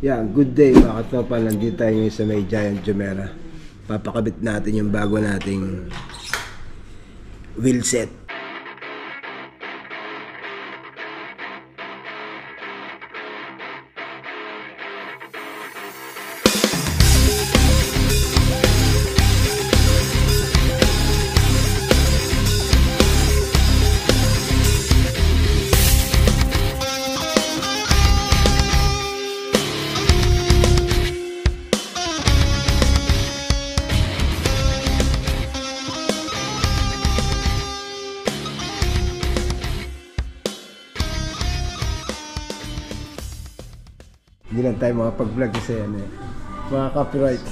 Yan, good day mga katropa. Nandito tayo ngayon sa may Giant Jumeirah. Papakabit natin yung bago nating wheelset. Hindi lang tayo makapag-vlog kasi mga copyright.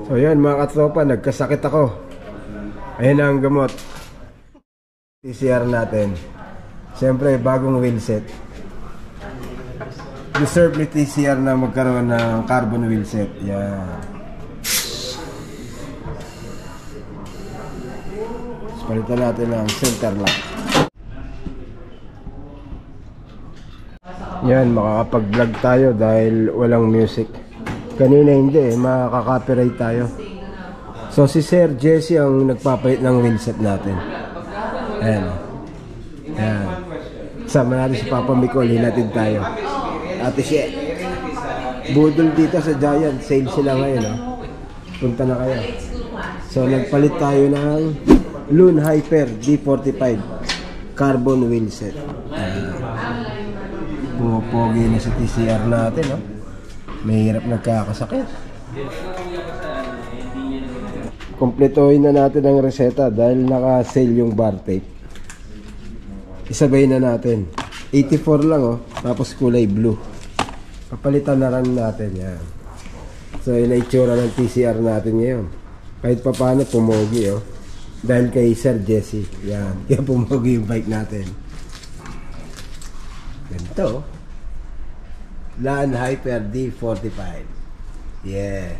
So yun mga katropa, nagkasakit ako. Ayun na ang gamot. TCR natin. Siyempre bagong wheelset. Deserve ni TCR na magkaroon ng carbon wheelset. Yan. So, palitan natin ang center lock. Yan, makakapag-vlog tayo dahil walang music. Kanina hindi makaka-copyright tayo. So si Sir Jesse ang nagpapalit ng wheelset natin. Ayan. Ayan. Sama natin si Papa Micol, hinatid tayo. Ate She, budol dito sa Giant, sale sila ngayon. Punta na kayo. So nagpalit tayo ng Loon Hyper D45 carbon wheelset. Pupogi na sa TCR natin, no? Mahirap nagkakasakit. Kompletohin na natin ang reseta dahil naka-sale yung bar tape. Isabay na natin. 84 lang, oh. Tapos kulay blue. Papalitan na rin natin, yan. So, yun ang itsura ng TCR natin ngayon. Kahit pa paano, pumogi, oh. Dahil kay Sir Jesse. Yan. Kaya pumogi yung bike natin. Ganito. Loon Hyper D45. Yeah.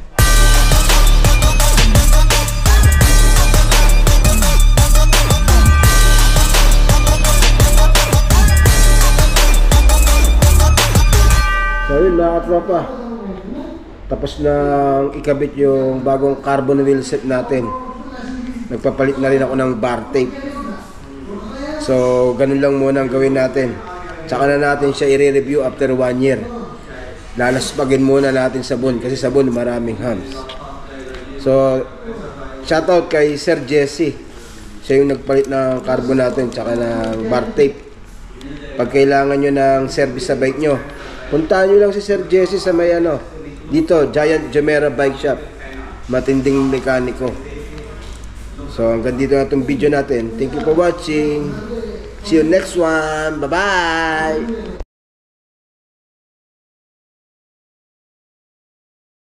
So yun mga katropa, tapos na ikabit yung bagong carbon wheelset natin. Nagpapalit na rin ako ng bar tape. So ganun lang muna ang gawin natin. Tsaka na natin siya i-review after 1 year. Lalaspagin muna natin sabon kasi sabon maraming hams. So shoutout kay Sir Jesse. Siya yung nagpalit ng carbon natin tsaka ng bar tape. Pag kailangan nyo ng service sa bike nyo, puntahan nyo lang si Sir Jesse sa may dito, Giant Jumeirah Bike Shop. Matinding mekaniko. So hanggang dito na itong video natin. Thank you for watching. See you next one. Bye-bye!